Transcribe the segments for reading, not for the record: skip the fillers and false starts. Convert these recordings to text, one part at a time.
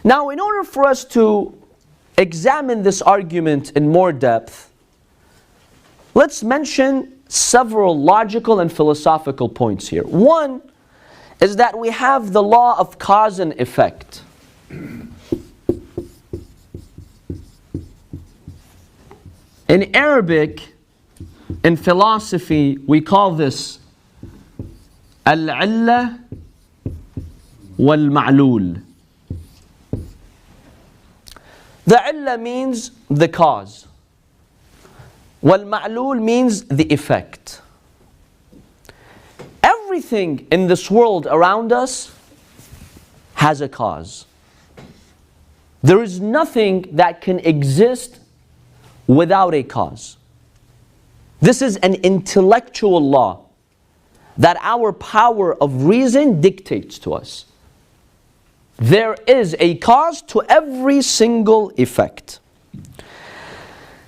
Now, in order for us to examine this argument in more depth, let's mention several logical and philosophical points here. One is that we have the law of cause and effect. In Arabic, in philosophy, we call this al-'illah wal-ma'lul. The 'illah means the cause. Wal-ma'lul means the effect. Everything in this world around us has a cause. There is nothing that can exist without a cause. This is an intellectual law that our power of reason dictates to us. There is a cause to every single effect.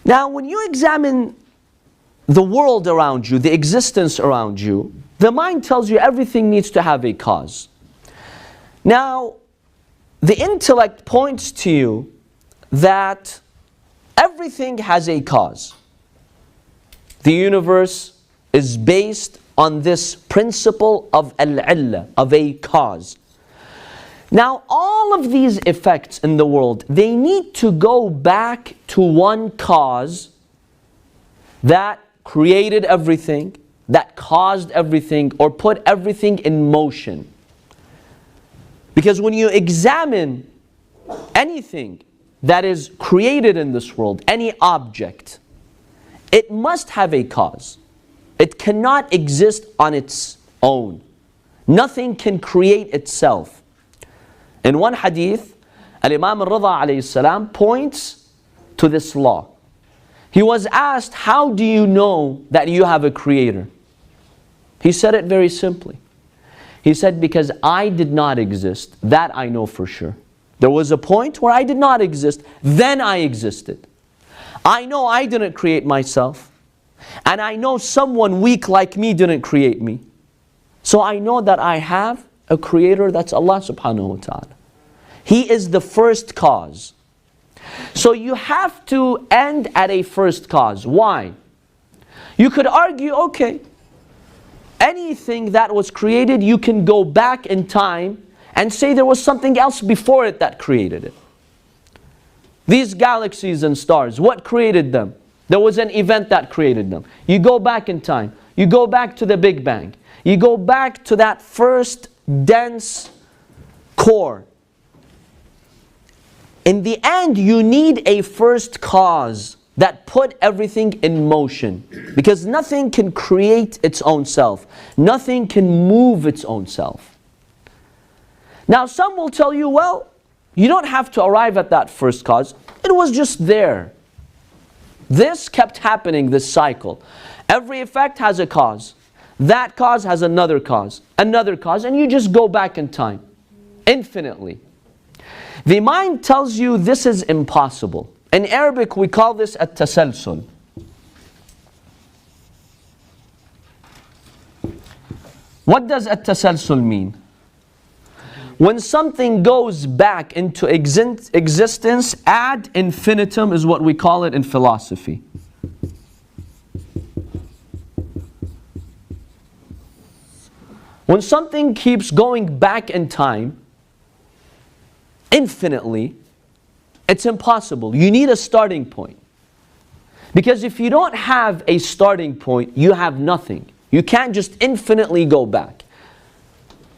Now, when you examine the world around you, the existence around you, the mind tells you everything needs to have a cause. Now, the intellect points to you that everything has a cause. The universe is based on this principle of al-'illah, of a cause. Now, all of these effects in the world, they need to go back to one cause that created everything, that caused everything, or put everything in motion. Because when you examine anything that is created in this world, any object, it must have a cause. It cannot exist on its own. Nothing can create itself. In one hadith, Al-Imam Al-Rida alayhi salam points to this law. He was asked, how do you know that you have a creator? He said it very simply. He said, because I did not exist, that I know for sure. There was a point where I did not exist, then I existed. I know I didn't create myself, and I know someone weak like me didn't create me. So I know that I have a creator, that's Allah subhanahu wa ta'ala. He is the first cause. So you have to end at a first cause. Why? You could argue, okay, anything that was created, you can go back in time and say there was something else before it that created it. These galaxies and stars, what created them? There was an event that created them. You go back in time. You go back to the Big Bang. You go back to that first dense core. In the end, you need a first cause that put everything in motion. Because nothing can create its own self. Nothing can move its own self. Now, some will tell you, well, you don't have to arrive at that first cause. It was just there. This kept happening, this cycle. Every effect has a cause. That cause has another cause, and you just go back in time, infinitely. The mind tells you this is impossible. In Arabic, we call this at-tasalsul. What does at-tasalsul mean? When something goes back into existence, ad infinitum is what we call it in philosophy. When something keeps going back in time, infinitely, it's impossible. You need a starting point. Because if you don't have a starting point, you have nothing. You can't just infinitely go back.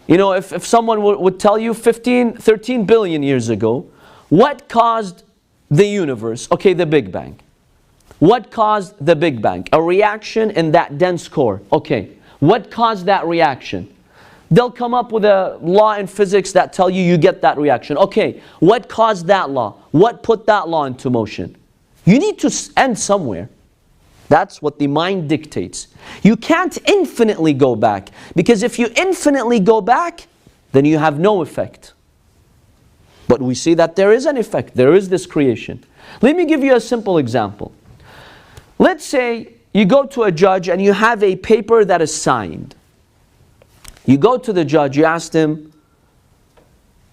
You know, if someone would tell you 13 billion years ago, what caused the universe? Okay, the Big Bang. What caused the Big Bang? A reaction in that dense core. Okay, what caused that reaction? They'll come up with a law in physics that tell you get that reaction. Okay, what caused that law? What put that law into motion? You need to end somewhere. That's what the mind dictates. You can't infinitely go back, because if you infinitely go back, then you have no effect. But we see that there is an effect. There is this creation. Let me give you a simple example. Let's say you go to a judge and you have a paper that is signed. You go to the judge, you ask him,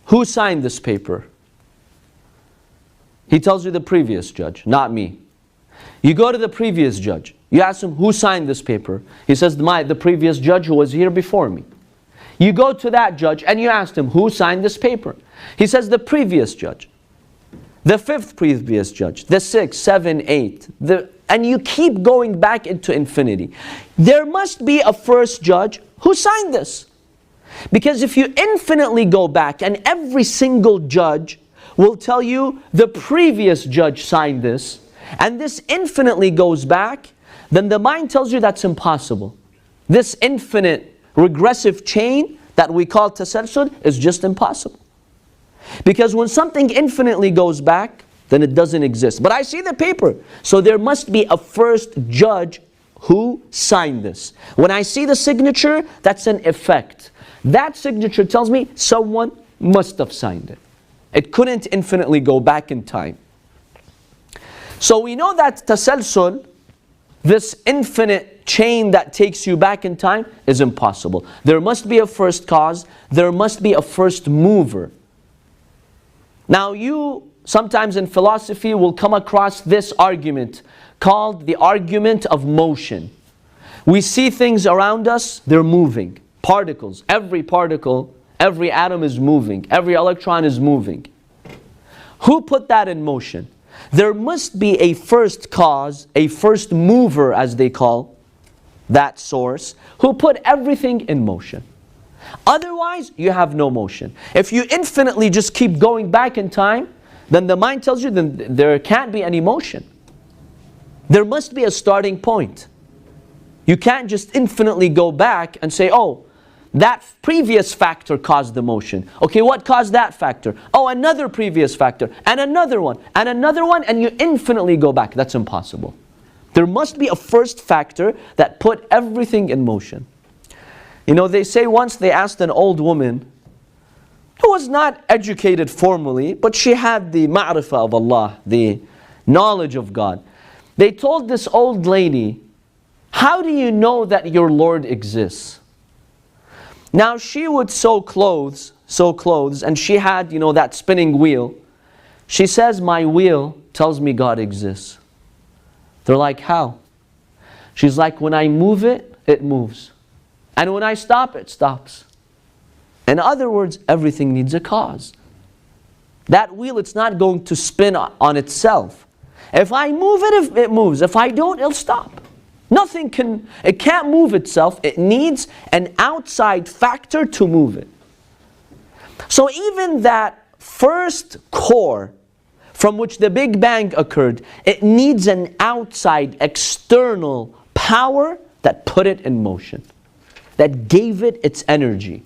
who signed this paper? He tells you the previous judge, not me. You go to the previous judge. You ask him, who signed this paper? He says, the previous judge who was here before me. You go to that judge and you ask him, who signed this paper? He says, the previous judge. The fifth previous judge. The sixth, seven, eight. And you keep going back into infinity. There must be a first judge who signed this. Because if you infinitely go back and every single judge will tell you the previous judge signed this, and this infinitely goes back, then the mind tells you that's impossible. This infinite regressive chain that we call tasalsul is just impossible. Because when something infinitely goes back, then it doesn't exist. But I see the paper, so there must be a first judge who signed this. When I see the signature, that's an effect. That signature tells me someone must have signed it. It couldn't infinitely go back in time. So we know that tasalsul, this infinite chain that takes you back in time, is impossible. There must be a first cause. There must be a first mover. Now you, sometimes in philosophy, will come across this argument called the argument of motion. We see things around us, they're moving. Particles, every particle, every atom is moving. Every electron is moving. Who put that in motion? There must be a first cause, a first mover as they call that source, who put everything in motion. Otherwise, you have no motion. If you infinitely just keep going back in time, then the mind tells you then there can't be any motion. There must be a starting point. You can't just infinitely go back and say, oh, that previous factor caused the motion. Okay, what caused that factor? Oh, another previous factor, and another one, and you infinitely go back. That's impossible. There must be a first factor that put everything in motion. You know, they say once they asked an old woman who was not educated formally, but she had the ma'rifah of Allah, the knowledge of God. They told this old lady, how do you know that your Lord exists? Now she would sew clothes, and she had, you know, that spinning wheel. She says, my wheel tells me God exists. They're like, how? She's like, when I move it, it moves. And when I stop, it stops. In other words, everything needs a cause. That wheel, it's not going to spin on itself. If I move it, it moves. If I don't, it'll stop. It can't move itself. It needs an outside factor to move it. So even that first core from which the Big Bang occurred, it needs an outside, external power that put it in motion, that gave it its energy.